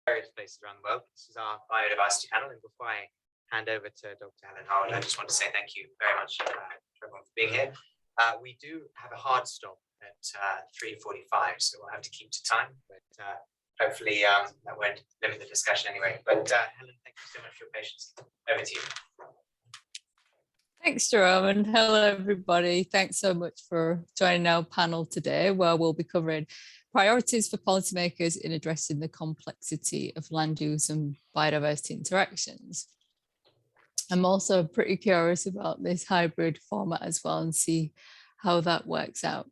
various places around the world. This is our biodiversity panel, and before I hand over to Dr. Helen Howard, I just want to say thank you very much to everyone for being here. We do have a hard stop at 3:45, so we'll have to keep to time, but hopefully that won't limit the discussion anyway. But Helen, thank you so much for your patience. Over to you. Thanks, Jerome, and hello, everybody. Thanks so much for joining our panel today, where we'll be covering priorities for policymakers in addressing the complexity of land use and biodiversity interactions. I'm also pretty curious about this hybrid format as well and see how that works out.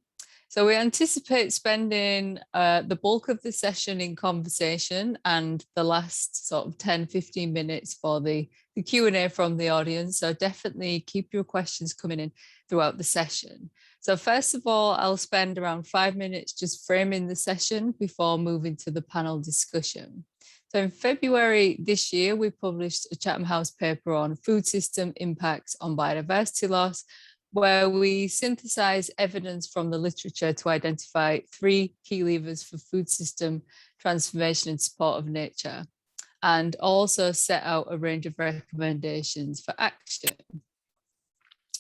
So we anticipate spending the bulk of the session in conversation and the last sort of 10-15 minutes for the Q&A from the audience. So definitely keep your questions coming in throughout the session. So first of all, I'll spend around 5 minutes just framing the session before moving to the panel discussion. So in February this year, we published a Chatham House paper on food system impacts on biodiversity loss, where we synthesize evidence from the literature to identify 3 key levers for food system transformation in support of nature, and also set out a range of recommendations for action.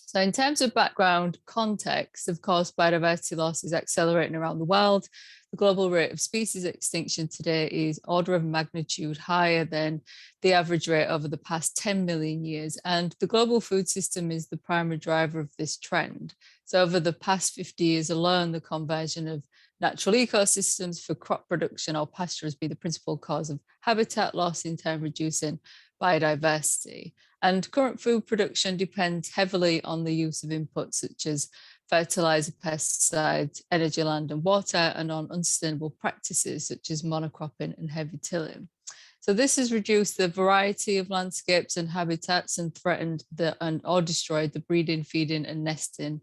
So in terms of background context, of course, biodiversity loss is accelerating around the world. The global rate of species extinction today is order of magnitude higher than the average rate over the past 10 million years. And the global food system is the primary driver of this trend. So over the past 50 years alone, the conversion of natural ecosystems for crop production or pasture has been the principal cause of habitat loss, in turn reducing biodiversity. And current food production depends heavily on the use of inputs such as fertilizer, pesticides, energy, land and water, and on unsustainable practices such as monocropping and heavy tilling. So this has reduced the variety of landscapes and habitats and threatened or destroyed the breeding, feeding and nesting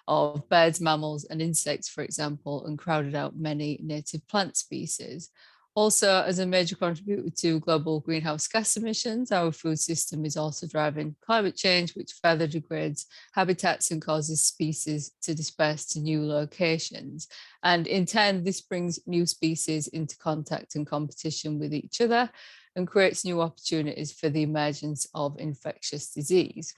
of birds, mammals and insects, for example, and crowded out many native plant species. Also, as a major contributor to global greenhouse gas emissions, our food system is also driving climate change, which further degrades habitats and causes species to disperse to new locations. And in turn, this brings new species into contact and competition with each other and creates new opportunities for the emergence of infectious disease.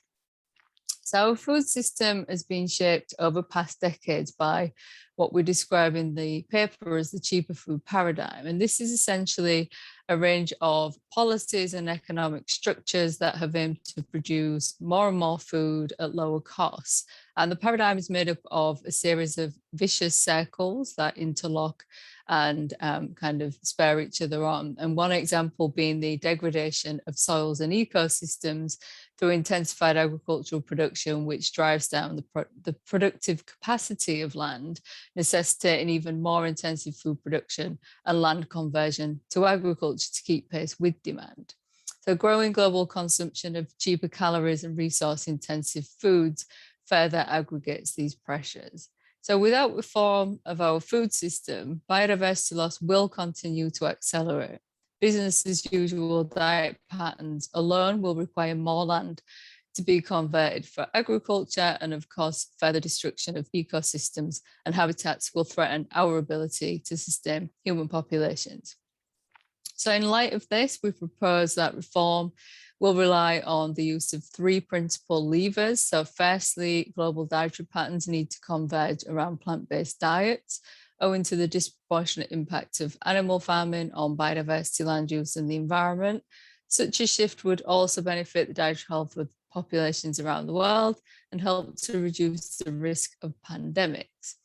So our food system has been shaped over past decades by what we describe in the paper as the cheaper food paradigm. And this is essentially a range of policies and economic structures that have aimed to produce more and more food at lower costs. And the paradigm is made up of a series of vicious circles that interlock and kind of spur each other on. And one example being the degradation of soils and ecosystems through intensified agricultural production, which drives down the productive capacity of land, necessitating even more intensive food production and land conversion to agriculture to keep pace with demand. So growing global consumption of cheaper calories and resource intensive foods further aggregates these pressures. So without reform of our food system, biodiversity loss will continue to accelerate. Business as usual diet patterns alone will require more land to be converted for agriculture, and of course, further destruction of ecosystems and habitats will threaten our ability to sustain human populations. So in light of this, we propose that reform will rely on the use of 3 principal levers. So firstly, global dietary patterns need to converge around plant-based diets, owing to the disproportionate impact of animal farming on biodiversity, land use and the environment. Such a shift would also benefit the dietary health of populations around the world and help to reduce the risk of pandemics.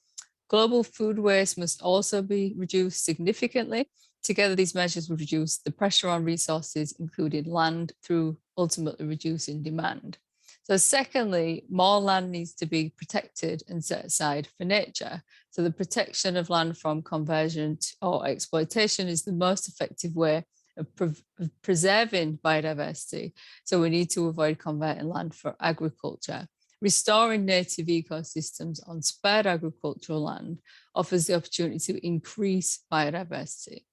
Global food waste must also be reduced significantly. Together, these measures would reduce the pressure on resources, including land, through ultimately reducing demand. So secondly, more land needs to be protected and set aside for nature. So the protection of land from conversion or exploitation is the most effective way of preserving biodiversity. So we need to avoid converting land for agriculture. Restoring native ecosystems on spared agricultural land offers the opportunity to increase biodiversity.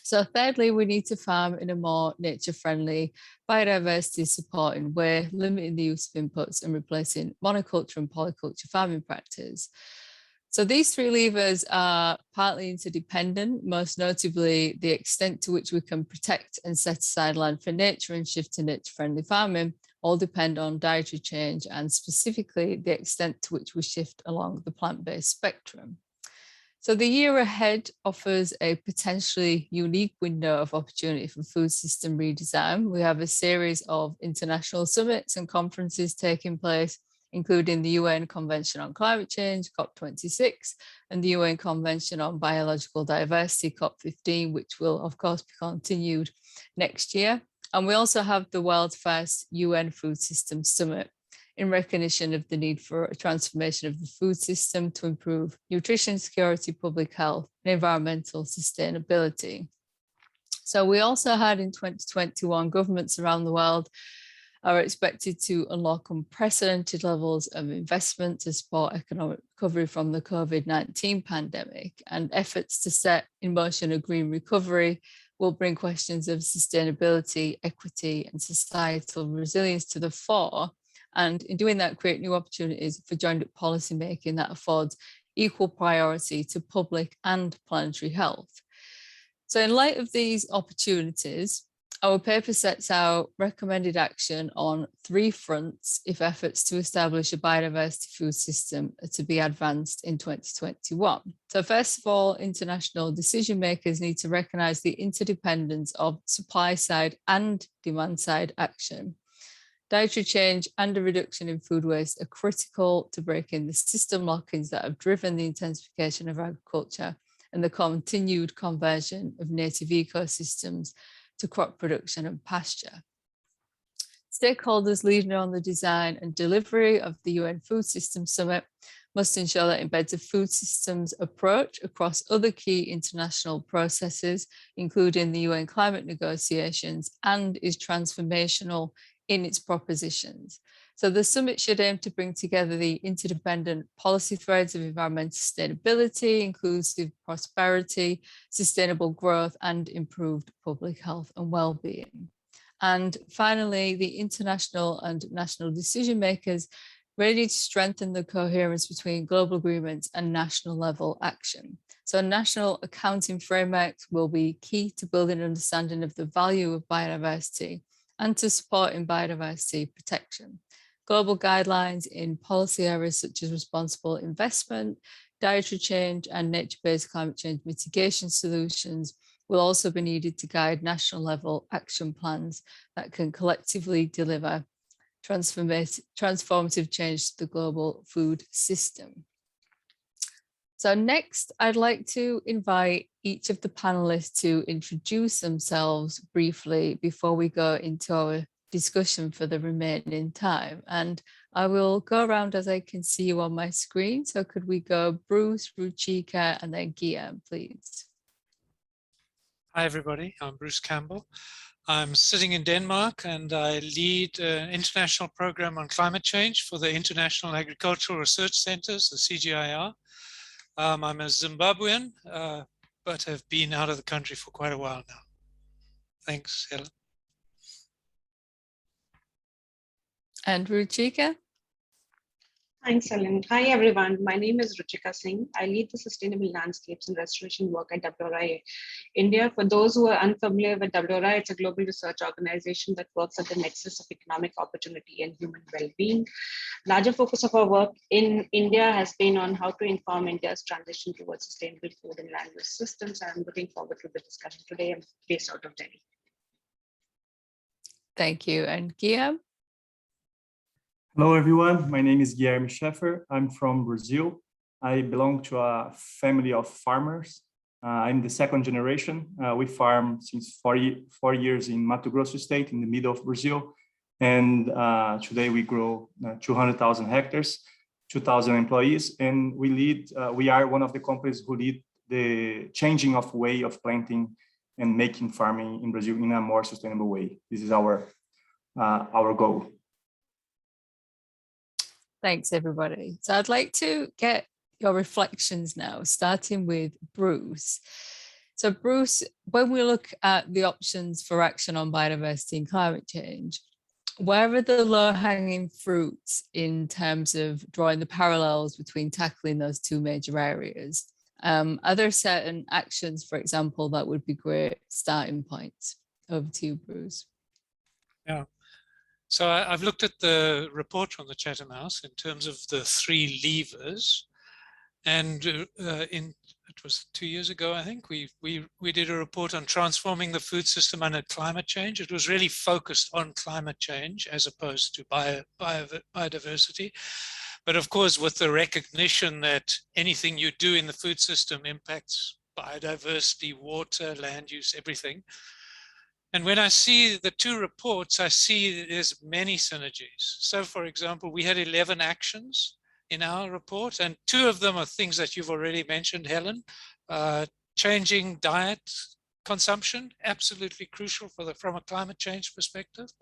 So thirdly, we need to farm in a more nature-friendly, biodiversity-supporting way, limiting the use of inputs and replacing monoculture and polyculture farming practice. So these three levers are partly interdependent, most notably the extent to which we can protect and set aside land for nature and shift to nature-friendly farming all depend on dietary change and specifically the extent to which we shift along the plant-based spectrum. So the year ahead offers a potentially unique window of opportunity for food system redesign. We have a series of international summits and conferences taking place, including the UN Convention on Climate Change, COP26, and the UN Convention on Biological Diversity, COP15, which will of course be continued next year. And we also have the world's first UN Food System Summit in recognition of the need for a transformation of the food system to improve nutrition security, public health, and environmental sustainability. So we also had in 2021, governments around the world are expected to unlock unprecedented levels of investment to support economic recovery from the COVID-19 pandemic, and efforts to set in motion a green recovery will bring questions of sustainability, equity, and societal resilience to the fore. And in doing that, create new opportunities for joint policy making that affords equal priority to public and planetary health. So in light of these opportunities, our paper sets out recommended action on 3 fronts if efforts to establish a biodiversity food system are to be advanced in 2021. So first of all, international decision makers need to recognise the interdependence of supply side and demand side action. Dietary change and a reduction in food waste are critical to breaking the system lock-ins that have driven the intensification of agriculture and the continued conversion of native ecosystems to crop production and pasture. Stakeholders leading on the design and delivery of the UN Food Systems Summit must ensure that embeds a food systems approach across other key international processes, including the UN climate negotiations, and is transformational in its propositions. So the summit should aim to bring together the interdependent policy threads of environmental sustainability, inclusive prosperity, sustainable growth, and improved public health and well-being. And finally, the international and national decision makers really need to strengthen the coherence between global agreements and national level action. So national accounting frameworks will be key to building an understanding of the value of biodiversity and to supporting biodiversity protection. Global guidelines in policy areas such as responsible investment, dietary change, and nature-based climate change mitigation solutions will also be needed to guide national level action plans that can collectively deliver transformative change to the global food system. So next, I'd like to invite each of the panelists to introduce themselves briefly before we go into our discussion for the remaining time. And I will go around as I can see you on my screen. So could we go Bruce, Ruchika, and then Guillaume, please? Hi, everybody. I'm Bruce Campbell. I'm sitting in Denmark and I lead an international program on climate change for the International Agricultural Research Centers, the CGIR. I'm a Zimbabwean, but have been out of the country for quite a while now. Thanks, Helen. And Ruchika? Thanks, Helen. Hi, everyone. My name is Ruchika Singh. I lead the Sustainable Landscapes and Restoration work at WRI India. For those who are unfamiliar with WRI, it's a global research organization that works at the nexus of economic opportunity and human well-being. Larger focus of our work in India has been on how to inform India's transition towards sustainable food and land use systems. I'm looking forward to the discussion today. I'm based out of Delhi. Thank you. And Guillaume? Hello, everyone. My name is Guilherme Schaeffer. I'm from Brazil. I belong to a family of farmers. I'm the second generation. We farm since 4 years in Mato Grosso state in the middle of Brazil. And today we grow 200,000 hectares, 2,000 employees. And we are one of the companies who lead the changing of way of planting and making farming in Brazil in a more sustainable way. This is our goal. Thanks, everybody. So I'd like to get your reflections now, starting with Bruce. So Bruce, when we look at the options for action on biodiversity and climate change, where are the low-hanging fruits in terms of drawing the parallels between tackling those two major areas? Are there certain actions, for example, that would be great starting points? Over to you, Bruce. Yeah. So I've looked at the report from the Chatham House in terms of the 3 levers, and it was 2 years ago, I think, we did a report on transforming the food system under climate change. It was really focused on climate change as opposed to biodiversity. But of course, with the recognition that anything you do in the food system impacts biodiversity, water, land use, everything. And when I see the 2 reports, I see there's many synergies. So for example, we had 11 actions in our report, and 2 of them are things that you've already mentioned, Helen. Changing diet consumption, absolutely crucial from a climate change perspective,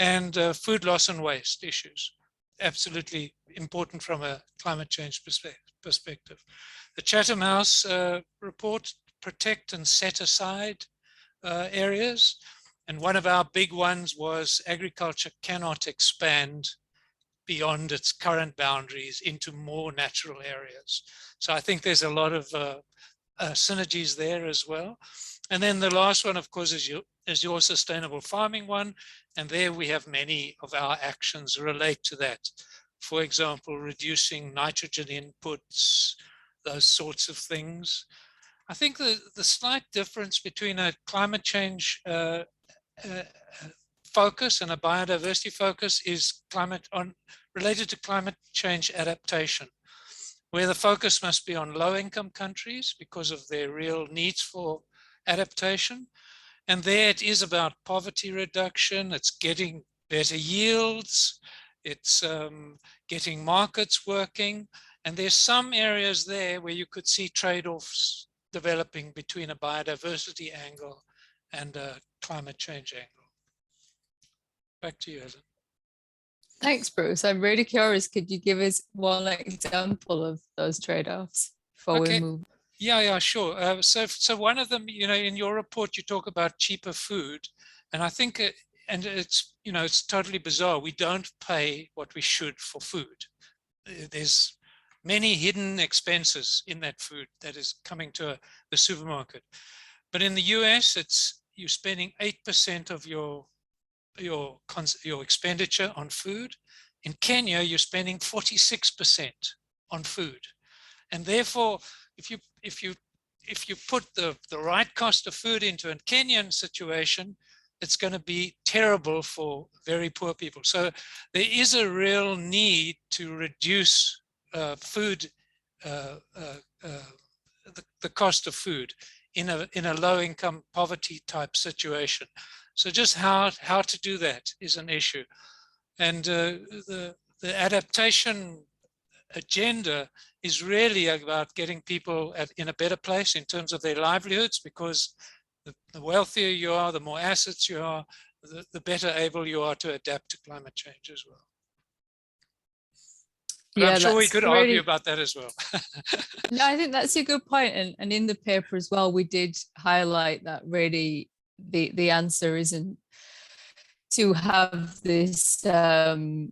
and food loss and waste issues, absolutely important from a climate change perspective. The Chatham House report, protect and set aside areas. And one of our big ones was agriculture cannot expand beyond its current boundaries into more natural areas. So I think there's a lot of synergies there as well. And then the last one, of course, is your sustainable farming one. And there we have many of our actions relate to that. For example, reducing nitrogen inputs, those sorts of things. I think the slight difference between a climate change focus and a biodiversity focus is related to climate change adaptation, where the focus must be on low-income countries because of their real needs for adaptation. And there it is about poverty reduction, it's getting better yields, it's getting markets working. And there's some areas there where you could see trade-offs developing between a biodiversity angle and a climate change angle. Back to you, Helen. Thanks, Bruce. I'm really curious. Could you give us one example of those trade-offs before we move? Yeah, sure. So one of them, in your report, you talk about cheaper food, and I think, and it's, it's totally bizarre. We don't pay what we should for food. There's many hidden expenses in that food that is coming to the supermarket. But in the US, you're spending 8% of your expenditure on food. In Kenya, you're spending 46% on food. And therefore, if you put the right cost of food into a Kenyan situation, it's going to be terrible for very poor people. So there is a real need to reduce the cost of food in a low-income poverty type situation. So just how to do that is an issue. And the adaptation agenda is really about getting people in a better place in terms of their livelihoods, because the wealthier you are, the more assets you are, the better able you are to adapt to climate change as well. But yeah, I'm sure we could argue about that as well. No, I think that's a good point. And in the paper as well, we did highlight that really the answer isn't to have this ever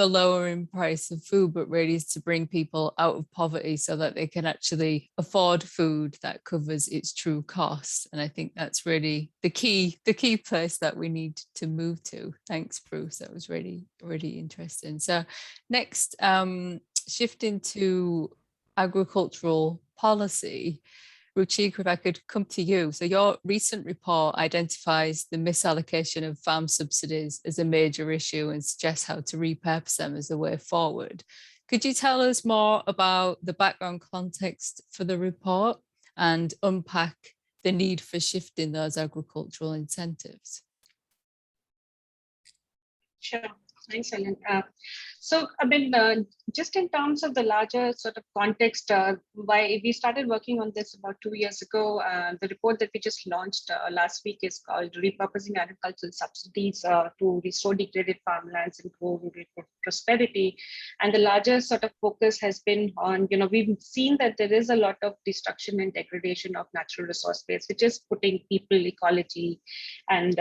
lowering price of food, but really is to bring people out of poverty so that they can actually afford food that covers its true cost. And I think that's really the key place that we need to move to. Thanks, Bruce. That was really, really interesting. So next, shifting to agricultural policy. Ruchika, if I could come to you. So your recent report identifies the misallocation of farm subsidies as a major issue and suggests how to repurpose them as a way forward. Could you tell us more about the background context for the report and unpack the need for shifting those agricultural incentives? Sure. Thanks, Ellen. So, I mean, just in terms of the larger sort of context, why we started working on this about 2 years ago. The report that we just launched last week is called Repurposing Agricultural Subsidies to Restore Degraded Farmlands and Grow Rural Prosperity. And the larger sort of focus has been on, we've seen that there is a lot of destruction and degradation of natural resource base, which is putting people, ecology, and,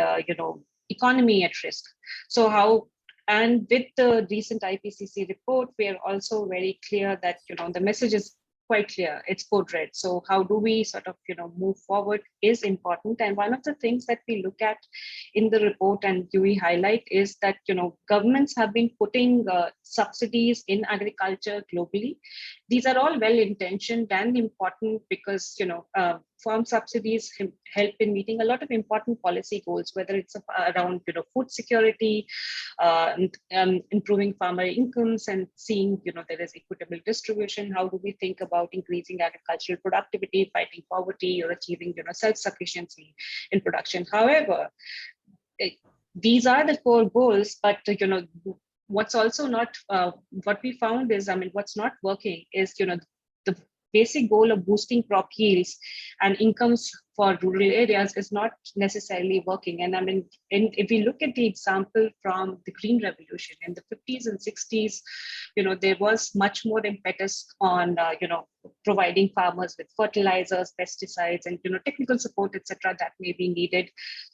economy at risk. So and with the recent IPCC report, we are also very clear that, the message is quite clear, it's code red. So how do we sort of, move forward is important. And one of the things that we look at in the report and we highlight is that, governments have been putting subsidies in agriculture globally. These are all well-intentioned and important because, farm subsidies help in meeting a lot of important policy goals, whether it's around, food security, improving farmer incomes and seeing, there is equitable distribution. How do we think about increasing agricultural productivity, fighting poverty, or achieving, self-sufficiency in production? However, these are the core goals, but, what's also not, what we found is, what's not working is, the basic goal of boosting crop yields and incomes for rural areas is not necessarily working. And if we look at the example from the Green Revolution in the 50s and 60s, there was much more impetus on, providing farmers with fertilizers, pesticides, and, technical support, etc., that may be needed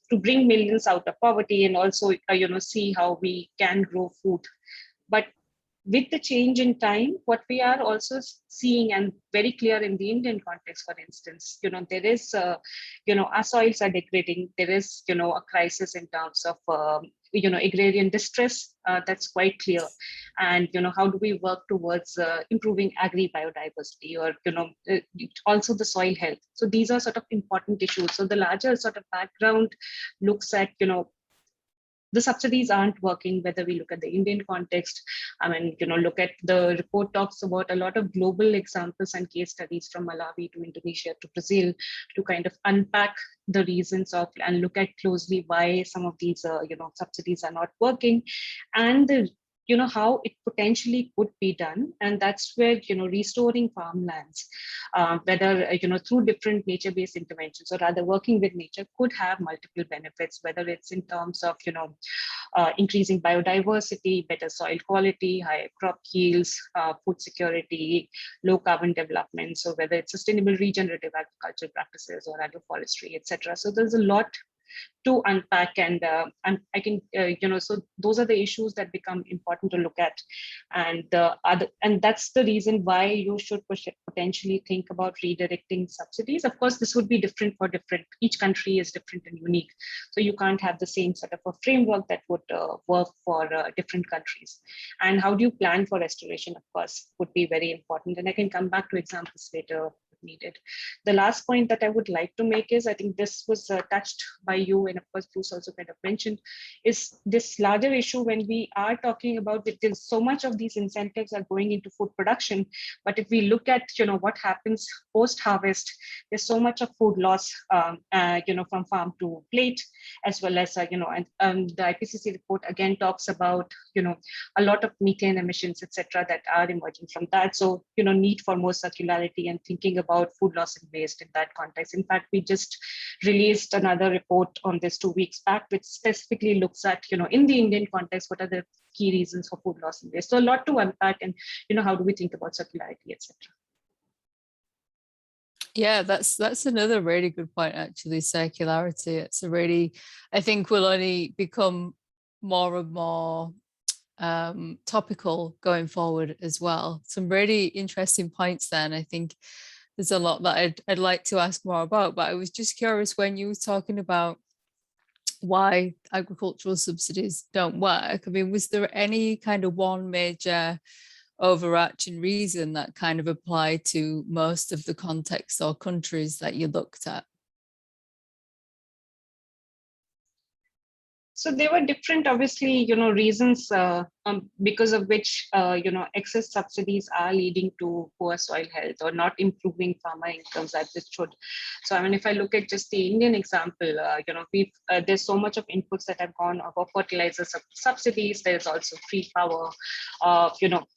to bring millions out of poverty and also, see how we can grow food. But with the change in time, what we are also seeing and very clear in the Indian context, for instance, there is, our soils are degrading. There is, a crisis in terms of, agrarian distress. That's quite clear. And, how do we work towards improving agri-biodiversity or, also the soil health? So these are sort of important issues. So the larger sort of background looks at, the subsidies aren't working, whether we look at the Indian context. Look at the report talks about a lot of global examples and case studies from Malawi to Indonesia to Brazil to kind of unpack the reasons of and look at closely why some of these, subsidies are not working and the how it potentially could be done. And that's where, restoring farmlands, whether, through different nature-based interventions or rather working with nature could have multiple benefits, whether it's in terms of, increasing biodiversity, better soil quality, higher crop yields, food security, low carbon development. So whether it's sustainable regenerative agricultural practices or agroforestry, etc. So there's a lot to unpack and I can, so those are the issues that become important to look at. And and that's the reason why you should potentially think about redirecting subsidies. Of course, this would be different for each country is different and unique. So you can't have the same sort of a framework that would work for different countries. And how do you plan for restoration, of course, would be very important. And I can come back to examples later needed. The last point that I would like to make is, I think this was touched by you and of course Bruce also kind of mentioned, is this larger issue when we are talking about that there's so much of these incentives are going into food production, but if we look at what happens post-harvest, there's so much of food loss from farm to plate, as well as the IPCC report again talks about a lot of methane emissions, etc., that are emerging from that. So need for more circularity and thinking about food loss and waste in that context. In fact, we just released another report on this 2 weeks back, which specifically looks at, in the Indian context, what are the key reasons for food loss and waste. So a lot to unpack and, how do we think about circularity, etc. Yeah, that's another really good point, actually, circularity. It's a really, I think will only become more and more topical going forward as well. Some really interesting points there, and I think there's a lot that I'd like to ask more about, but I was just curious when you were talking about why agricultural subsidies don't work. I mean, was there any kind of one major overarching reason that kind of applied to most of the contexts or countries that you looked at? So there were different, obviously, reasons because of which, excess subsidies are leading to poor soil health or not improving farmer incomes as it should. So, I mean, if I look at just the Indian example, there's so much of inputs that have gone for fertilizer subsidies. There's also free power,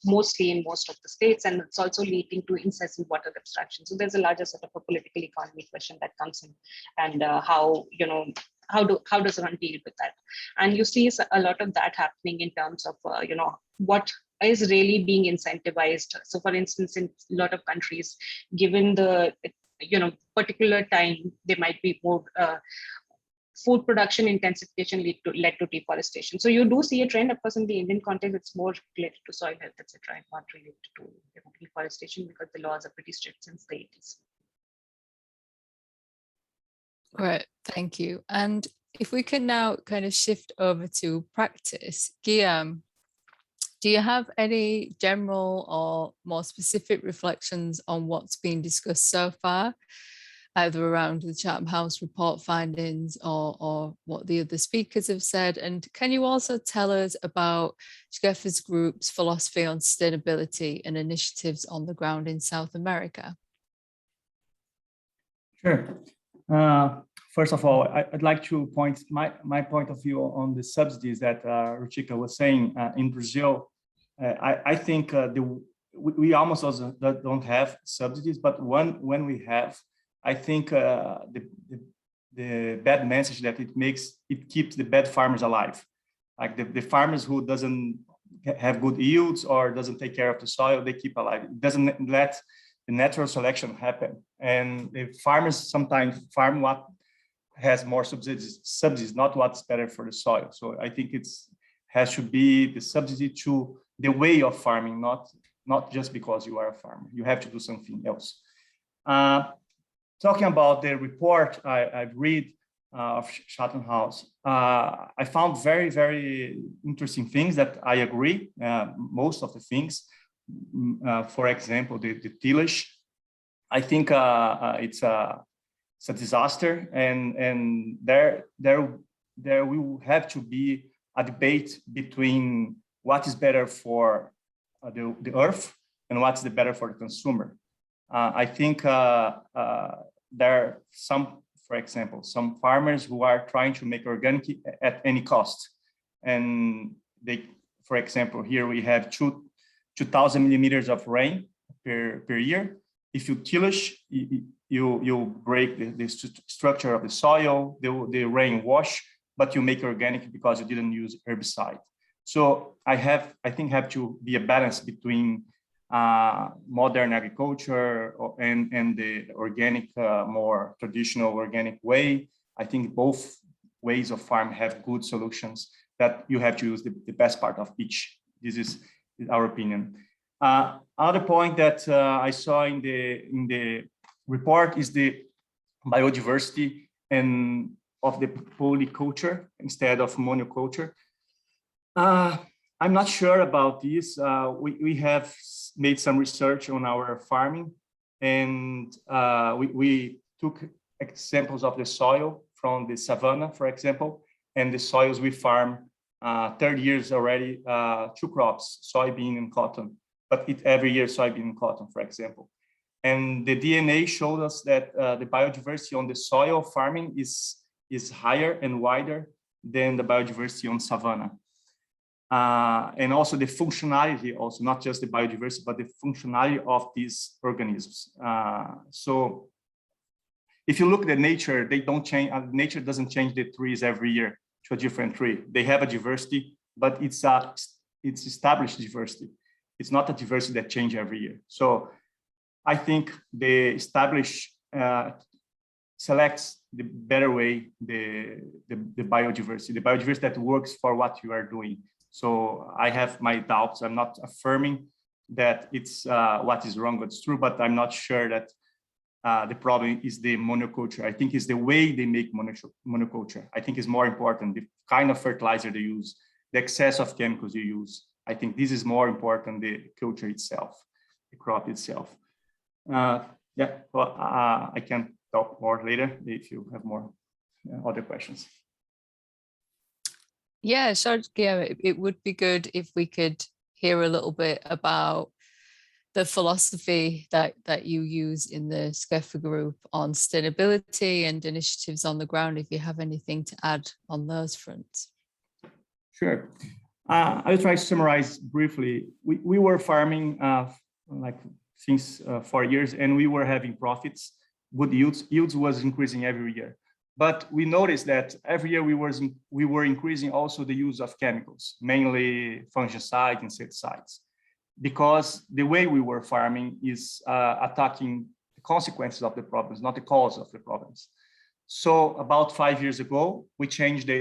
mostly in most of the states, and it's also leading to incessant water abstraction. So there's a larger sort of a political economy question that comes in, and how does one deal with that? And you see a lot of that happening in terms of what is really being incentivized. So for instance, in a lot of countries, given the particular time, there might be more food production intensification led to deforestation. So you do see a trend. Of course, in the Indian context, it's more related to soil health, etc., and not related to deforestation, because the laws are pretty strict since the 80s. Great, thank you. And if we can now kind of shift over to practice, Guillaume, do you have any general or more specific reflections on what's been discussed so far, either around the Chatham House report findings or what the other speakers have said? And can you also tell us about Shkefa's group's philosophy on sustainability and initiatives on the ground in South America? Sure. First of all, I'd like to point my point of view on the subsidies that Ruchika was saying. In Brazil, I think we almost don't have subsidies, but when we have, I think the bad message that it makes, it keeps the bad farmers alive. Like the farmers who doesn't have good yields or doesn't take care of the soil, they keep alive. It doesn't let the natural selection happen. And the farmers sometimes farm what has more subsidies, not what's better for the soil. So I think has to be the subsidy to the way of farming, not just because you are a farmer. You have to do something else. Talking about the report I've read of Chatham House, I found very, very interesting things that I agree, most of the things. For example, the tillage. I think it's a disaster, and there will have to be a debate between what is better for the earth and what's the better for the consumer. I think there are some, for example, some farmers who are trying to make organic at any cost, and they, for example, here we have 2,000 millimeters of rain per year. If you tillage, you break the structure of the soil, the rain wash, but you make organic because you didn't use herbicide. So I think have to be a balance between modern agriculture and the organic, more traditional organic way. I think both ways of farm have good solutions, that you have to use the best part of each. This is our opinion. Other point that I saw in the report is the biodiversity and of the polyculture instead of monoculture. I'm not sure about this. We have made some research on our farming, and we took examples of the soil from the savanna, for example, and the soils we farm 30 years already, 2 crops, soybean and cotton, but every year soybean and cotton, for example. And the DNA showed us that the biodiversity on the soil farming is higher and wider than the biodiversity on savanna. And also the functionality, also not just the biodiversity, but the functionality of these organisms. So if you look at nature, they don't change. Nature doesn't change the trees every year to a different tree. They have a diversity, but it's established diversity. It's not a diversity that changes every year. So I think the established selects the better way, the biodiversity that works for what you are doing. So I have my doubts. I'm not affirming that it's what is wrong, what's true, but I'm not sure that the problem is the monoculture. I think it's the way they make monoculture. I think is more important, the kind of fertilizer they use, the excess of chemicals you use. I think this is more important than the culture itself, the crop itself. Yeah, well, I can talk more later if you have more other questions. Yeah, sure, Guillaume, it would be good if we could hear a little bit about the philosophy that you use in the SCEFA group on sustainability and initiatives on the ground, if you have anything to add on those fronts. Sure. I'll try to summarize briefly. We were farming like since 4 years, and we were having profits, good yields. Yields was increasing every year. But we noticed that every year we were increasing also the use of chemicals, mainly fungicides, insecticides, because the way we were farming is attacking the consequences of the problems, not the cause of the problems. So about 5 years ago, we changed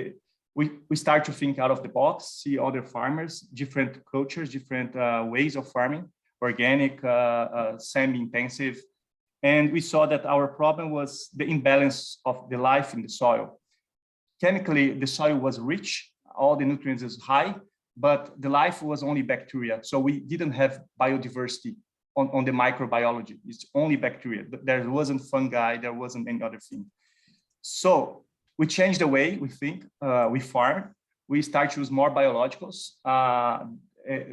we start to think out of the box, see other farmers, different cultures, different ways of farming, organic, semi-intensive. And we saw that our problem was the imbalance of the life in the soil. Chemically, the soil was rich, all the nutrients is high, but the life was only bacteria. So we didn't have biodiversity on the microbiology. It's only bacteria. There wasn't fungi, there wasn't any other thing. So we changed the way we think, we farm. We start to use more biologicals.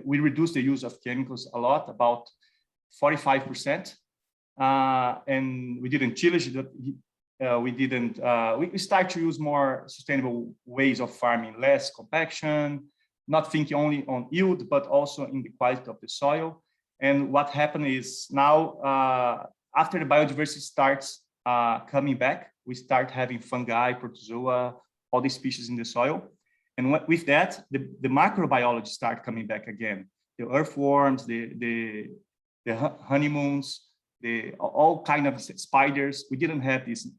We reduced the use of chemicals a lot, about 45%. And we didn't tillage, we start to use more sustainable ways of farming, less compaction, not thinking only on yield, but also in the quality of the soil. And what happened is now, after the biodiversity starts coming back, we start having fungi, protozoa, all these species in the soil. And with that, the microbiology start coming back again. The earthworms, the honeymoons, all kind of spiders. We didn't have this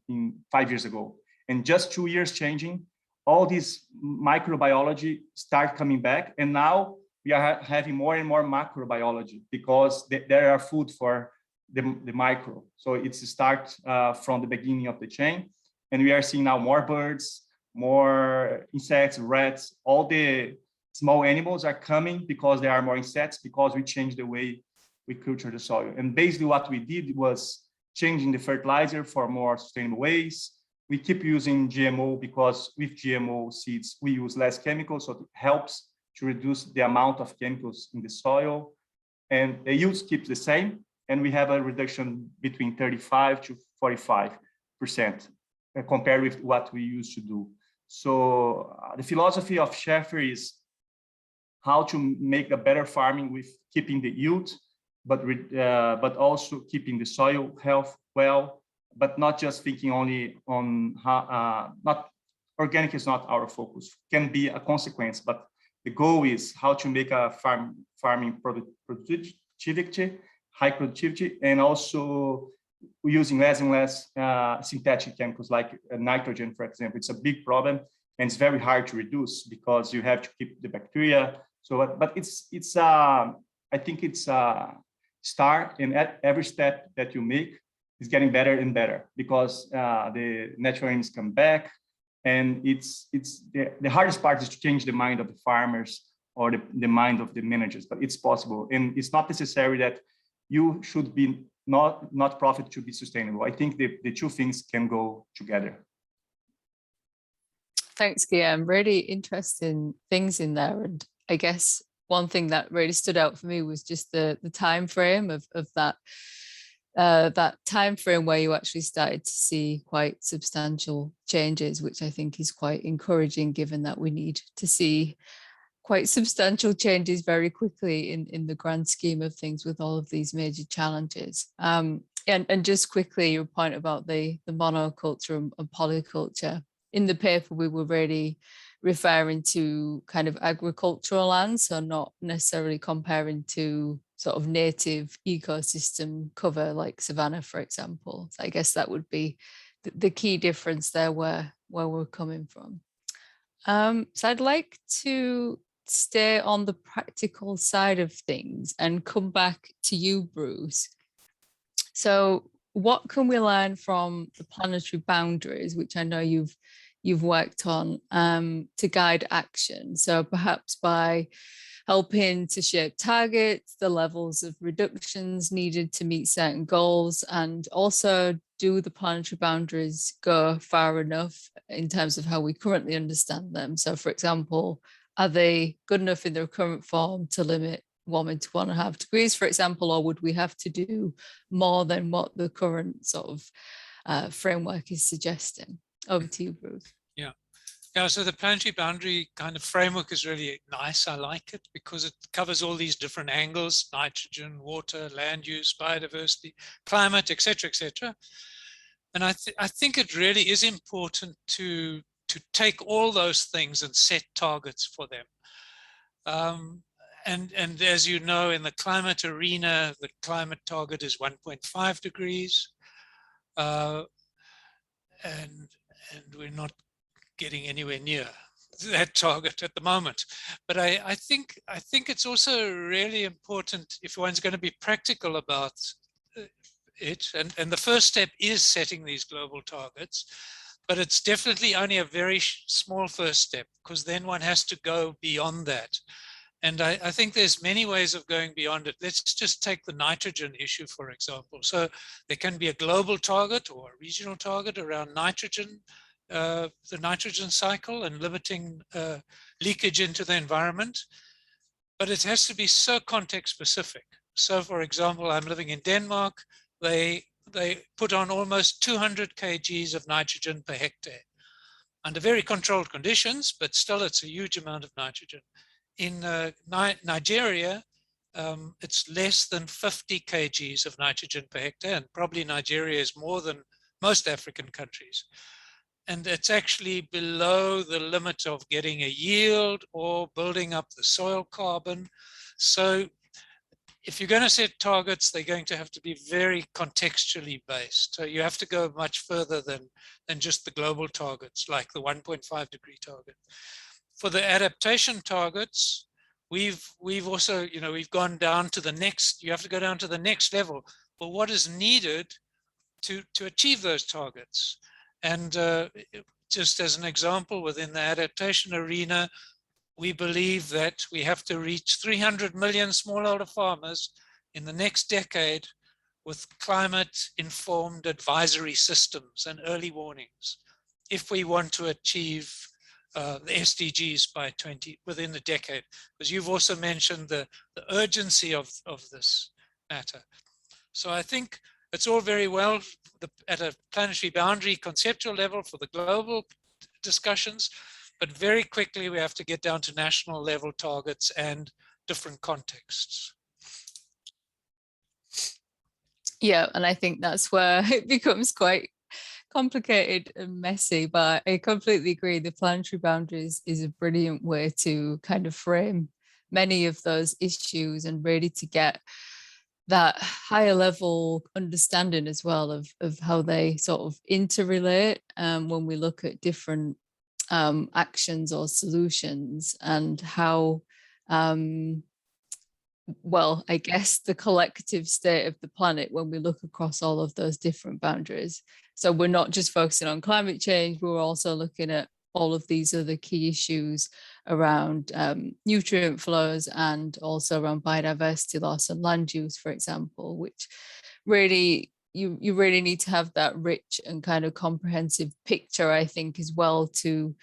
5 years ago. And just 2 years changing, all this microbiology start coming back. And now we are having more and more macrobiology because there are food for the micro. So it's start from the beginning of the chain. And we are seeing now more birds, more insects, rats, all the small animals are coming because there are more insects, because we changed the way we culture the soil. And basically what we did was changing the fertilizer for more sustainable ways. We keep using GMO because with GMO seeds, we use less chemicals, so it helps to reduce the amount of chemicals in the soil. And the yields keep the same. And we have a reduction between 35 to 45% compared with what we used to do. So the philosophy of Schaeffer is how to make a better farming with keeping the yield, but also keeping the soil health well, but not just thinking only on how, not organic is not our focus, can be a consequence, but the goal is how to make a farming productivity, high productivity, and also using less and less synthetic chemicals like nitrogen, for example. It's a big problem and it's very hard to reduce because you have to keep the bacteria. So, but I think it's start, and at every step that you make is getting better and better because the natural elements come back, and it's the hardest part is to change the mind of the farmers or the mind of the managers, but it's possible, and it's not necessary that you should be not profit to be sustainable. I think the two things can go together. Thanks, Guillaume. Really interesting things in there, and I guess one thing that really stood out for me was just the time frame of that time frame where you actually started to see quite substantial changes, which I think is quite encouraging, given that we need to see quite substantial changes very quickly in the grand scheme of things with all of these major challenges. And just quickly, your point about the monoculture and polyculture. In the paper, we were really referring to kind of agricultural land, so not necessarily comparing to sort of native ecosystem cover like savanna, for example. So I guess that would be the key difference there where we're coming from. So I'd like to stay on the practical side of things and come back to you, Bruce. So what can we learn from the planetary boundaries, which I know you've worked on, to guide action? So perhaps by helping to shape targets, the levels of reductions needed to meet certain goals, and also do the planetary boundaries go far enough in terms of how we currently understand them? So for example, are they good enough in their current form to limit warming to 1.5 degrees, for example, or would we have to do more than what the current sort of framework is suggesting? Over to you, Bruce. Yeah, so the planetary boundary kind of framework is really nice. I like it because it covers all these different angles: nitrogen, water, land use, biodiversity, climate, etc., etc. And I think it really is important to take all those things and set targets for them. And as you know, in the climate arena, the climate target is 1.5 degrees. And we're not getting anywhere near that target at the moment. But I think it's also really important if one's going to be practical about it. And the first step is setting these global targets, but it's definitely only a very small first step, because then one has to go beyond that. And I think there's many ways of going beyond it. Let's just take the nitrogen issue, for example. So there can be a global target or a regional target around nitrogen, the nitrogen cycle, and limiting leakage into the environment. But it has to be so context specific. So for example, I'm living in Denmark. They put on almost 200 kgs of nitrogen per hectare under very controlled conditions, but still it's a huge amount of nitrogen. In Nigeria, it's less than 50 kgs of nitrogen per hectare, and probably Nigeria is more than most African countries. And it's actually below the limit of getting a yield or building up the soil carbon. So if you're going to set targets, they're going to have to be very contextually based. So you have to go much further than just the global targets, like the 1.5 degree target. For the adaptation targets, we've also, we've gone down to the next, you have to go down to the next level. But what is needed to achieve those targets? And just as an example, within the adaptation arena, we believe that we have to reach 300 million smallholder farmers in the next decade with climate-informed advisory systems and early warnings, if we want to achieve the SDGs by within the decade. Because you've also mentioned the urgency of this matter. So I think it's all very well at a planetary boundary conceptual level for the global discussions, but very quickly we have to get down to national level targets and different contexts. Yeah, and I think that's where it becomes quite complicated and messy, but I completely agree. The planetary boundaries is a brilliant way to kind of frame many of those issues and really to get that higher level understanding as well of how they sort of interrelate when we look at different actions or solutions, and how well, I guess the collective state of the planet when we look across all of those different boundaries. So we're not just focusing on climate change, we're also looking at all of these other key issues around nutrient flows and also around biodiversity loss and land use, for example, which really, you really need to have that rich and kind of comprehensive picture, I think, as well, to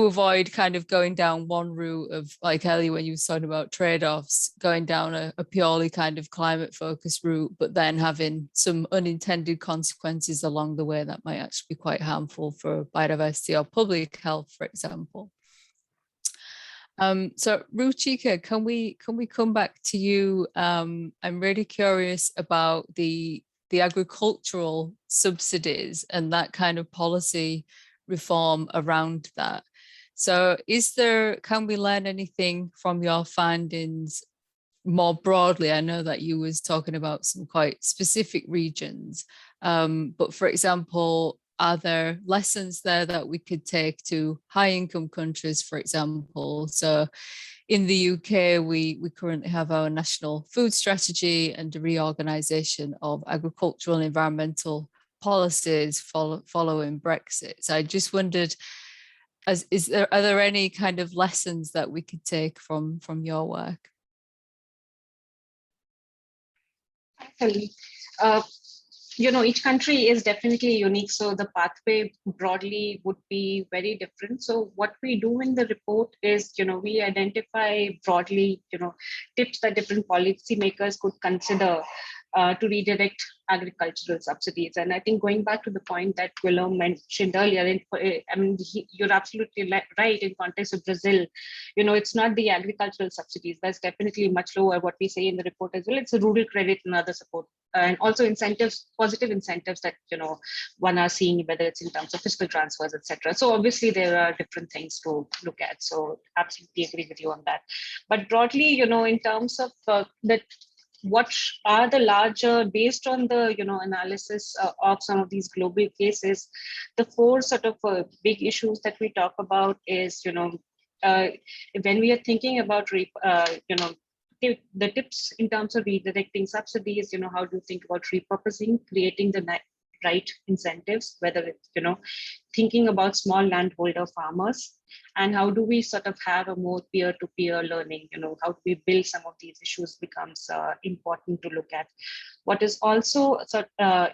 avoid kind of going down one route of, like earlier when you were talking about trade-offs, going down a purely kind of climate focused route, but then having some unintended consequences along the way that might actually be quite harmful for biodiversity or public health, for example. So Ruchika, can we come back to you? I'm really curious about the agricultural subsidies and that kind of policy reform around that. So can we learn anything from your findings more broadly? I know that you was talking about some quite specific regions, but for example, are there lessons there that we could take to high income countries, for example? So in the UK, we currently have our national food strategy and the reorganisation of agricultural and environmental policies following Brexit. So I just wondered, are there any kind of lessons that we could take from your work? Actually, each country is definitely unique. So the pathway broadly would be very different. So what we do in the report is, we identify broadly, tips that different policymakers could consider to redirect agricultural subsidies. And I think going back to the point that Guillaume mentioned earlier, you're absolutely right in context of Brazil. It's not the agricultural subsidies. That's definitely much lower. What we say in the report as well, it's a rural credit and other support. And also incentives, positive incentives that one are seeing, whether it's in terms of fiscal transfers, etc. So obviously there are different things to look at. So absolutely agree with you on that. But broadly, in terms of that, what are the larger, based on the analysis of some of these global cases, the four sort of big issues that we talk about is when we are thinking about the tips in terms of redirecting subsidies, how do you think about repurposing, creating the right incentives, whether it's thinking about small landholder farmers, and how do we sort of have a more peer-to-peer learning, how do we build some of these issues becomes important to look at. What is also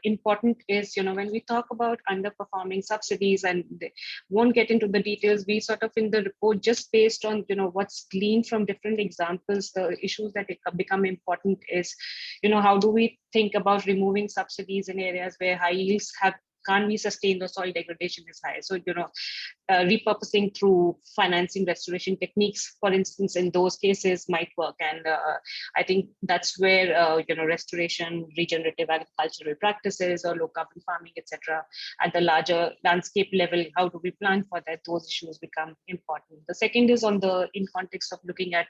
important is, when we talk about underperforming subsidies, and they won't get into the details, we sort of in the report, just based on, what's gleaned from different examples, the issues that become important is, how do we think about removing subsidies in areas where high yields can't be sustained or soil degradation is high. So, repurposing through financing restoration techniques, for instance, in those cases might work. And I think that's where, restoration, regenerative agricultural practices or low carbon farming, etc. at the larger landscape level, how do we plan for that? Those issues become important. The second is in context of looking at,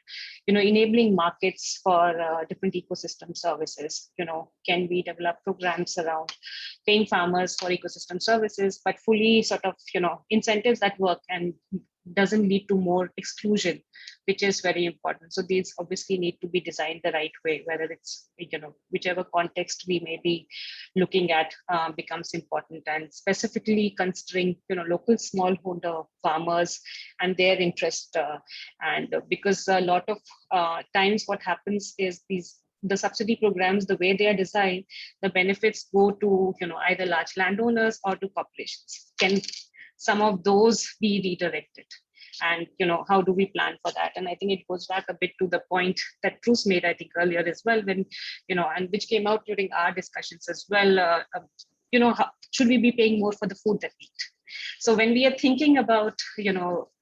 enabling markets for different ecosystem services. Can we develop programs around paying farmers for ecosystem services, but fully sort of, incentives that work and doesn't lead to more exclusion, which is very important. So these obviously need to be designed the right way, whether it's, whichever context we may be looking at becomes important, and specifically considering, local smallholder farmers and their interest. And because a lot of times what happens is the subsidy programs, the way they are designed, the benefits go to either large landowners or to corporations. Can some of those be redirected? And how do we plan for that? And I think it goes back a bit to the point that Bruce made, I think, earlier as well, when and which came out during our discussions as well. Should we be paying more for the food that we eat? So when we are thinking about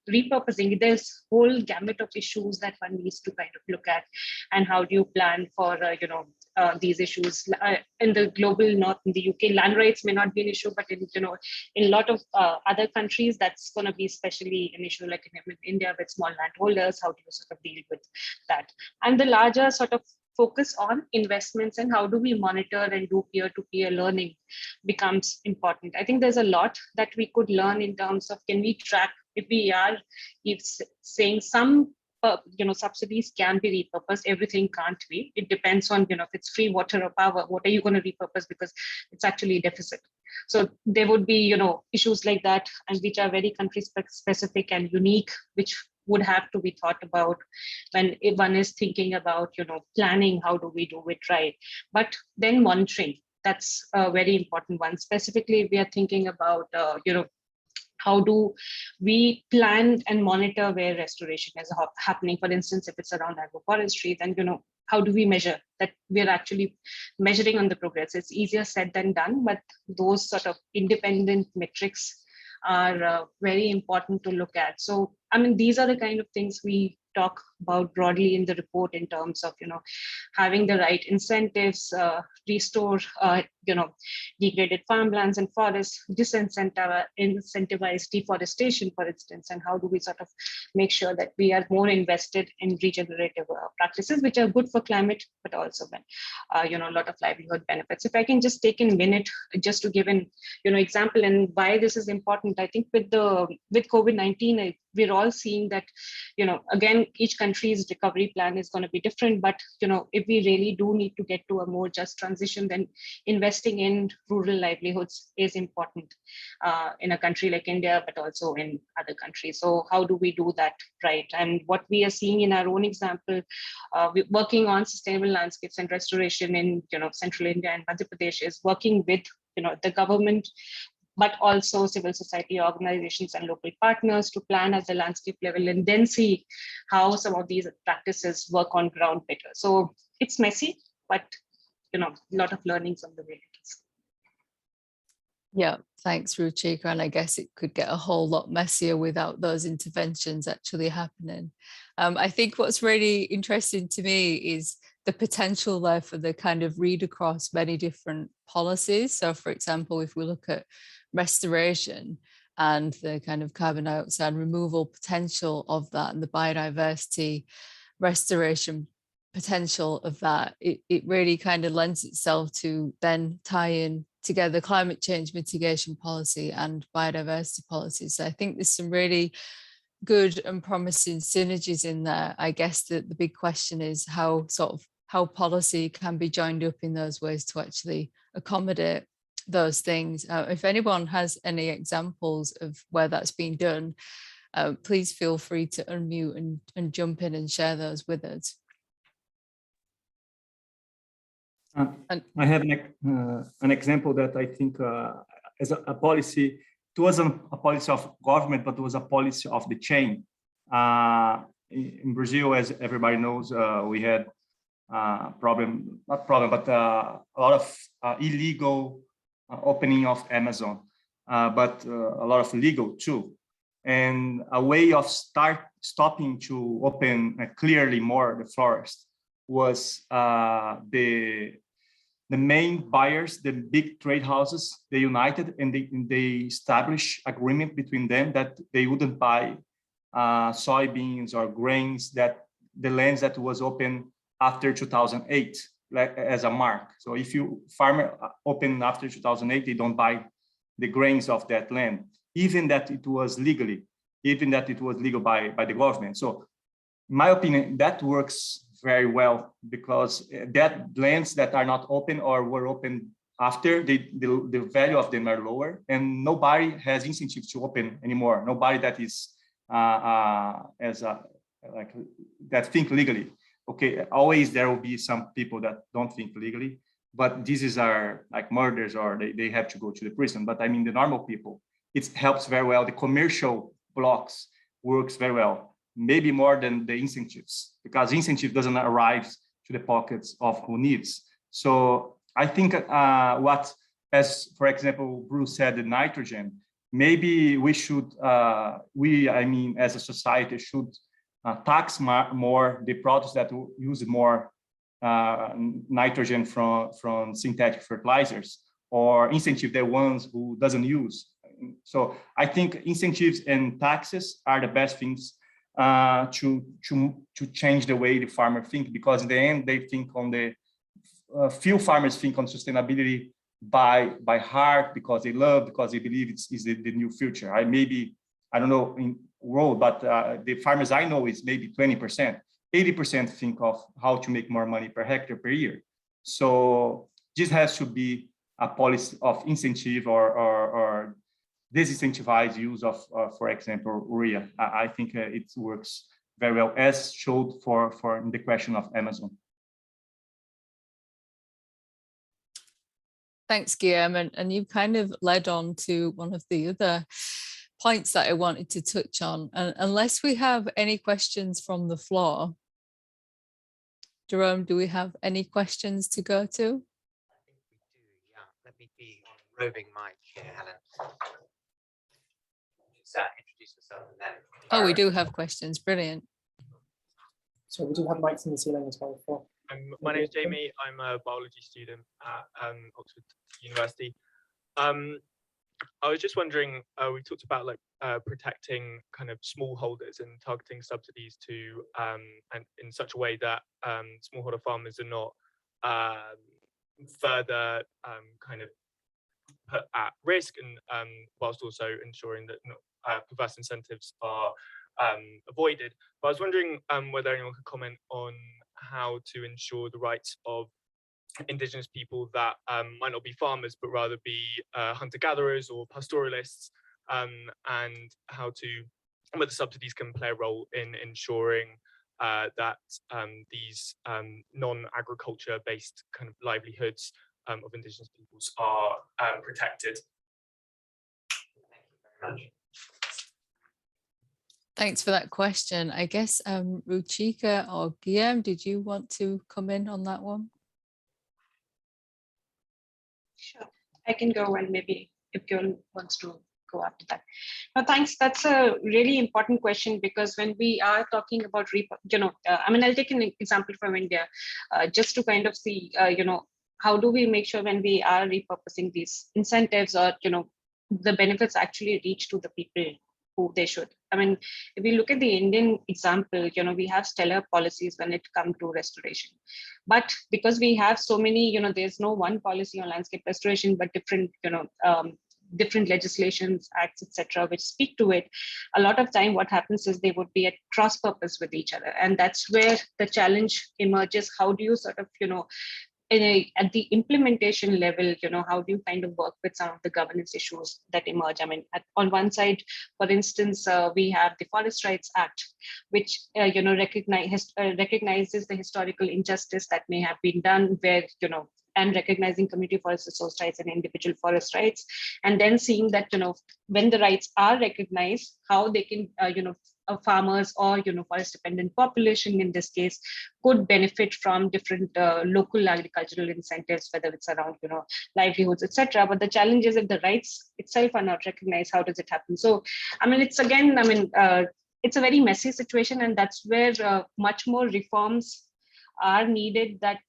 repurposing, there's whole gamut of issues that one needs to kind of look at, and how do you plan for these issues in the global north. In the UK, land rights may not be an issue, but in a lot of other countries, that's going to be especially an issue, like in India with small landholders. How do you sort of deal with that? And the larger sort of focus on investments and how do we monitor and do peer-to-peer learning becomes important. I think there's a lot that we could learn in terms of, can we track, if saying some subsidies can be repurposed, everything can't be. It depends on, if it's free water or power, what are you going to repurpose, because it's actually a deficit. So there would be, issues like that, and which are very country specific and unique, which would have to be thought about when one is thinking about, planning, how do we do it right? But then monitoring, that's a very important one. Specifically, we are thinking about, how do we plan and monitor where restoration is happening? For instance, if it's around agroforestry, then, how do we measure that we're actually measuring on the progress? It's easier said than done, but those sort of independent metrics are very important to look at. So, these are the kind of things we talk about broadly in the report in terms of, having the right incentives, restore, degraded farmlands and forests, incentivize deforestation, for instance, and how do we sort of make sure that we are more invested in regenerative practices, which are good for climate, but also when, a lot of livelihood benefits. If I can just take a minute just to give an, example and why this is important. I think with COVID-19, we're all seeing that, again, each country's recovery plan is going to be different, but, if we really do need to get to a more just transition, then investing in rural livelihoods is important in a country like India, but also in other countries. So how do we do that right? And what we are seeing in our own example, we're working on sustainable landscapes and restoration in, central India and Madhya Pradesh, is working with, the government, but also civil society organizations and local partners to plan at the landscape level and then see how some of these practices work on ground better. So it's messy, but a lot of learnings on the way. Yeah, thanks, Ruchika. And I guess it could get a whole lot messier without those interventions actually happening. I think what's really interesting to me is the potential there for the kind of read across many different policies. So for example, if we look at restoration and the kind of carbon dioxide removal potential of that and the biodiversity restoration potential of that, it really kind of lends itself to then tie in together climate change mitigation policy and biodiversity policy. So I think there's some really good and promising synergies in there. I guess that the big question is how policy can be joined up in those ways to actually accommodate those things. If anyone has any examples of where that's been done, please feel free to unmute and jump in and share those with us. I have an example that I think as a policy, it wasn't a policy of government, but it was a policy of the chain. In Brazil, as everybody knows, we had a lot of illegal opening of Amazon, but a lot of legal too. And a way of stopping to open clearly more the forest was the main buyers, the big trade houses, they united and they established agreement between them that they wouldn't buy soybeans or grains, that the lands that was open after 2008 as a mark. So if you farmer open after 2008, they don't buy the grains of that land, even that it was legal by the government. So in my opinion, that works very well, because that lands that are not open or were open after, the value of them are lower, and nobody has incentive to open anymore. Nobody that is that think legally. Okay, always there will be some people that don't think legally, but these are like murders, or they have to go to the prison. But I mean, the normal people, it helps very well. The commercial blocks works very well, maybe more than the incentives, because incentive doesn't arrive to the pockets of who needs. So I think as for example, Bruce said, the nitrogen, maybe we should, as a society should tax more the products that use more nitrogen from synthetic fertilizers, or incentive the ones who doesn't use. So I think incentives and taxes are the best things to change the way the farmer think, because in the end they think on the few farmers think on sustainability by heart, because they love, because they believe it's the new future. I don't know in world, but the farmers I know is maybe 20%, 80% think of how to make more money per hectare per year. So this has to be a policy of incentive or disincentivize use of, for example, urea. I think it works very well, as showed for the question of Amazon. Thanks, Guillaume. And you kind of led on to one of the other points that I wanted to touch on. And unless we have any questions from the floor, Jerome, do we have any questions to go to? I think we do, yeah. Let me be on roving mic here, Helen. Introduce yourself and then. Oh, we do have questions. Brilliant. So we do have mics in the ceiling as well. My name is Jamie. I'm a biology student at Oxford University. I was just wondering, we talked about like protecting kind of smallholders and targeting subsidies to and in such a way that smallholder farmers are not further kind of put at risk, and whilst also ensuring that perverse incentives are avoided. But I was wondering whether anyone could comment on how to ensure the rights of indigenous people that might not be farmers, but rather be hunter-gatherers or pastoralists, and whether subsidies can play a role in ensuring that these non-agriculture based kind of livelihoods of indigenous peoples are protected. Thank you very much. Thanks for that question. I guess Ruchika or Guillaume, did you want to come in on that one? Sure, I can go, and maybe if Gil wants to go after that. No, thanks. That's a really important question, because when we are talking about, I mean, I'll take an example from India, just to kind of see, how do we make sure when we are repurposing these incentives, or, the benefits actually reach to the people who they should. I mean, if we look at the Indian example, we have stellar policies when it comes to restoration. But because we have so many, there's no one policy on landscape restoration, but different, different legislations, acts, etc., which speak to it. A lot of time, what happens is they would be at cross purpose with each other, and that's where the challenge emerges. How do you sort of, at the implementation level, how do you kind of work with some of the governance issues that emerge? I mean, on one side, for instance, we have the Forest Rights Act, which recognizes the historical injustice that may have been done, where and recognizing community forest resource rights and individual forest rights, and then seeing that when the rights are recognized, how they can farmers or forest dependent population in this case could benefit from different local agricultural incentives, whether it's around livelihoods, etc. But the challenge is, if the rights itself are not recognized, how does it happen? So I mean, it's again, it's a very messy situation, and that's where much more reforms are needed. That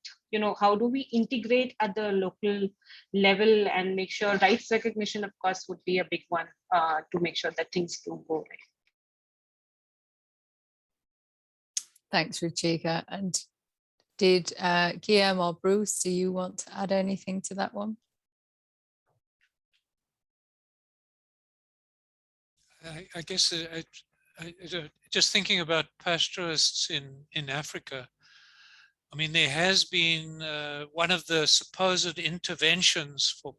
how do we integrate at the local level and make sure rights recognition, of course, would be a big one to make sure that things do go right. Thanks, Ruchika. And did Guillaume or Bruce, do you want to add anything to that one? I guess just thinking about pastoralists in Africa, I mean, there has been one of the supposed interventions for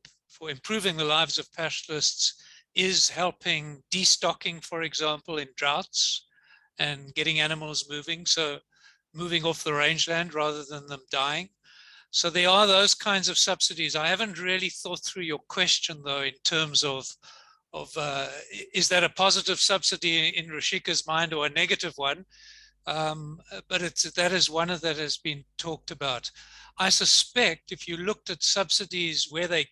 improving the lives of pastoralists is helping destocking, for example, in droughts, and getting animals moving, so moving off the rangeland rather than them dying. So there are those kinds of subsidies. I haven't really thought through your question, though, in terms of is that a positive subsidy in Ruchika's mind or a negative one? But that is one that has been talked about. I suspect if you looked at subsidies, where they're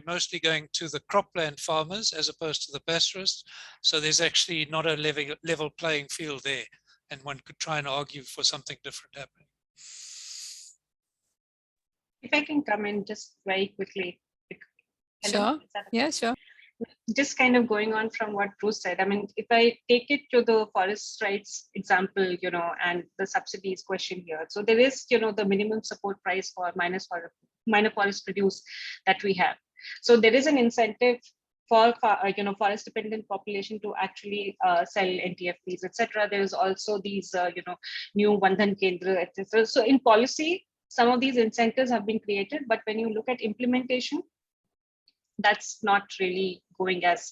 mostly going to the cropland farmers as opposed to the pastoralists. So there's actually not a level playing field there, and one could try and argue for something different happening. If I can come in just very quickly. Sure. Yeah, sure. Just kind of going on from what Bruce said, I mean, if I take it to the forest rights example, and the subsidies question here. So there is, the minimum support price for minor forest produce that we have. So there is an incentive for forest dependent population to actually sell NTFPs, etc. There is also these, new Bandhan Kendra, etc. So in policy, some of these incentives have been created, but when you look at implementation, that's not really going as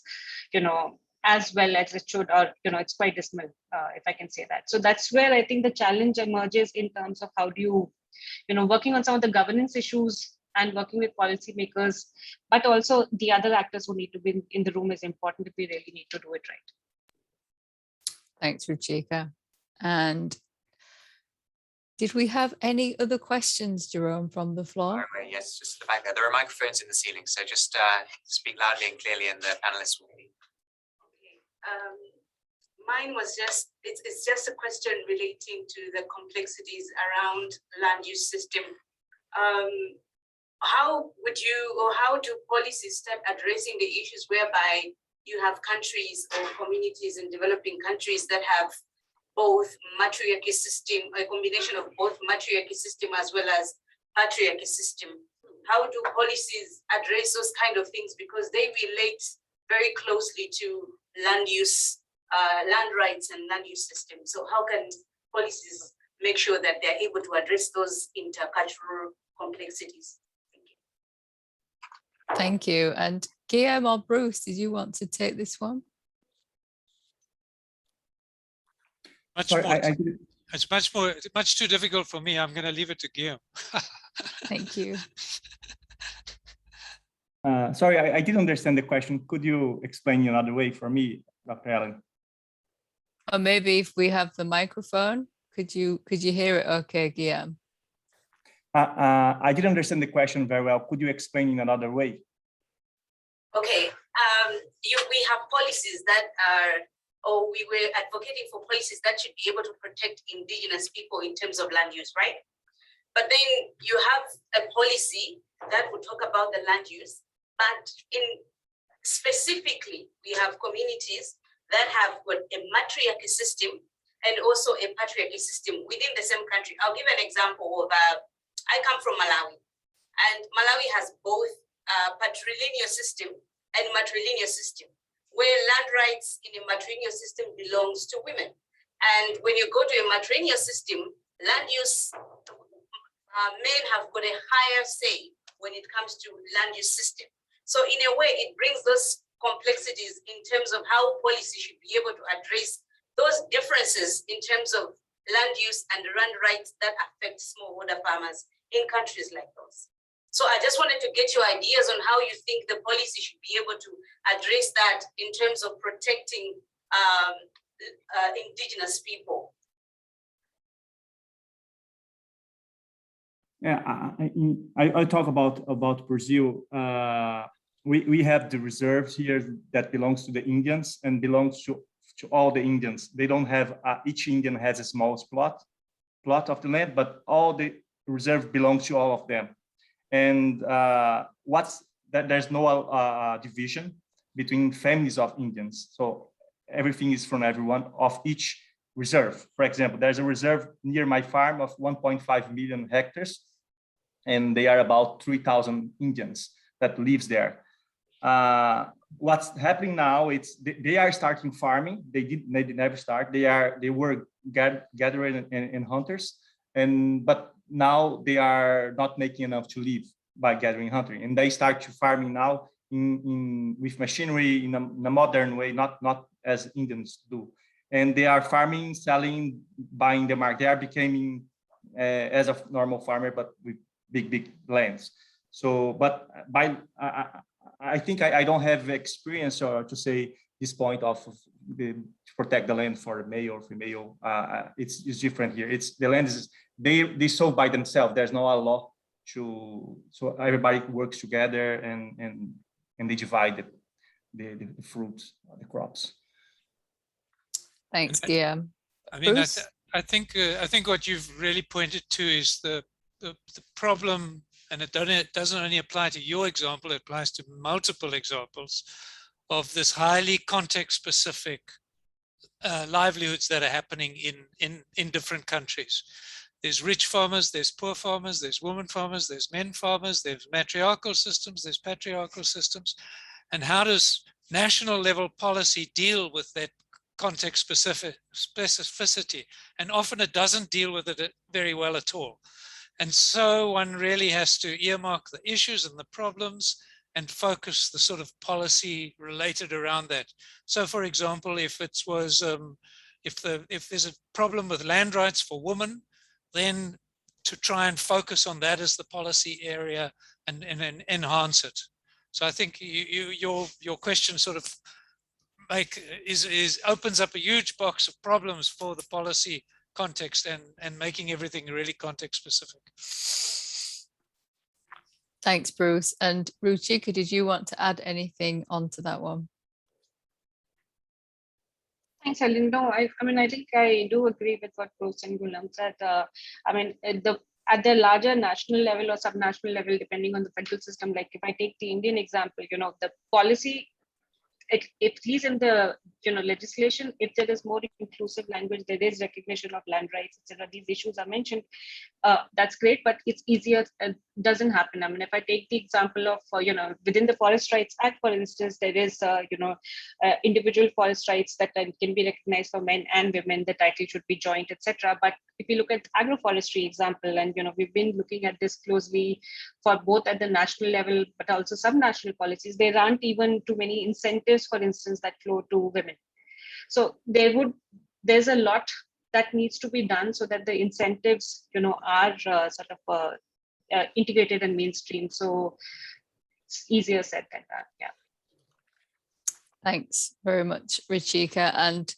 as well as it should, or it's quite dismal, if I can say that. So that's where I think the challenge emerges in terms of how do you working on some of the governance issues and working with policymakers, but also the other actors who need to be in the room is important if we really need to do it right. Thanks, Ruchika. And did we have any other questions, Jerome, from the floor? Yes, just the back there. There are microphones in the ceiling, so just speak loudly and clearly, and the panelists will be. Okay. Mine was it's just a question relating to the complexities around land use system. How would you, or how do policies start addressing the issues whereby you have countries or communities in developing countries that have both matriarchy system, a combination of both matriarchy system as well as patriarchy system? How do policies address those kind of things? Because they relate very closely to land use land rights and land use systems. So how can policies make sure that they're able to address those intercultural complexities? Thank you. And Guillaume or Bruce, did you want to take this one? It's much too difficult for me. I'm going to leave it to Guillaume. Thank you. Sorry, I didn't understand the question. Could you explain in another way for me, Dr. Allen? Or maybe if we have the microphone, could you hear it okay, Guillaume? I didn't understand the question very well. Could you explain in another way? Okay, we have policies that are, or we were advocating for policies that should be able to protect indigenous people in terms of land use, right? But then you have a policy that would talk about the land use, but specifically, we have communities that have got a matriarchy system and also a patriarchy system within the same country. I'll give an example of, I come from Malawi, and Malawi has both patrilineal system and matrilineal system, where land rights in a matrilineal system belongs to women. And when you go to a matrilineal system, land use, men have got a higher say when it comes to land use system. So in a way, it brings those complexities in terms of how policy should be able to address those differences in terms of land use and land rights that affect smallholder farmers in countries like those. So I just wanted to get your ideas on how you think the policy should be able to address that in terms of protecting indigenous people. Yeah, I talk about Brazil. We have the reserves here that belongs to the Indians and belongs to all the Indians. They don't have, each Indian has a small plot of the land, but all the reserve belongs to all of them. And there's no division between families of Indians. So everything is from everyone of each reserve. For example, there's a reserve near my farm of 1.5 million hectares, and they are about 3,000 Indians that lives there. What's happening now? They are starting farming. They never start. They were gatherers and hunters, but now they are not making enough to live by gathering hunting, and they start to farming now with machinery in a modern way, not as Indians do. And they are farming, selling, buying the market. They are becoming as a normal farmer, but with big lands. So, but I think I don't have experience to say this point of to protect the land for male or female. It's different here. The land is they sold by themselves. There's no law so everybody works together and they divide the fruits, the crops. Thanks, Guillaume. I mean, I think what you've really pointed to is the problem, and it doesn't only apply to your example, it applies to multiple examples of this highly context-specific livelihoods that are happening in different countries. There's rich farmers, there's poor farmers, there's women farmers, there's men farmers, there's matriarchal systems, there's patriarchal systems. And how does national level policy deal with that context specificity? And often it doesn't deal with it very well at all. And so one really has to earmark the issues and the problems and focus the sort of policy related around that. So for example, if there's a problem with land rights for women, then to try and focus on that as the policy area and enhance it. So I think your question sort of opens up a huge box of problems for the policy context and making everything really context specific. Thanks, Bruce. And Ruchika, did you want to add anything onto that one? Thanks, Ellen. No, I mean, I think I do agree with what Bruce and Gulam said. I mean, at the larger national level or subnational level, depending on the federal system, like if I take the Indian example, the policy, at least in the legislation, if there is more inclusive language, there is recognition of land rights, etc. These issues are mentioned. That's great, but it's easier doesn't happen. I mean, if I take the example of, within the Forest Rights Act, for instance, there is, individual forest rights that can be recognized for men and women, the title should be joint, etc. But if you look at agroforestry example, and, we've been looking at this closely for both at the national level, but also subnational policies, there aren't even too many incentives, for instance, that flow to women. So there's a lot that needs to be done so that the incentives, are sort of integrated and mainstream. So it's easier said than done. Yeah. Thanks very much, Ruchika. And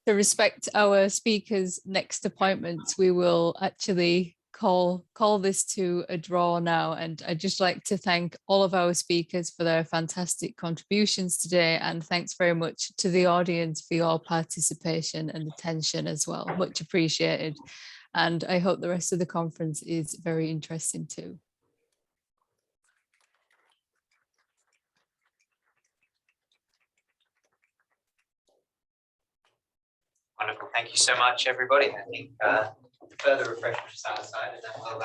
to respect our speakers' next appointments, we will actually call this to a draw now. And I'd just like to thank all of our speakers for their fantastic contributions today. And thanks very much to the audience for your participation and attention as well. Much appreciated. And I hope the rest of the conference is very interesting too. Wonderful. Thank you so much, everybody. I think further refreshments outside, and then we'll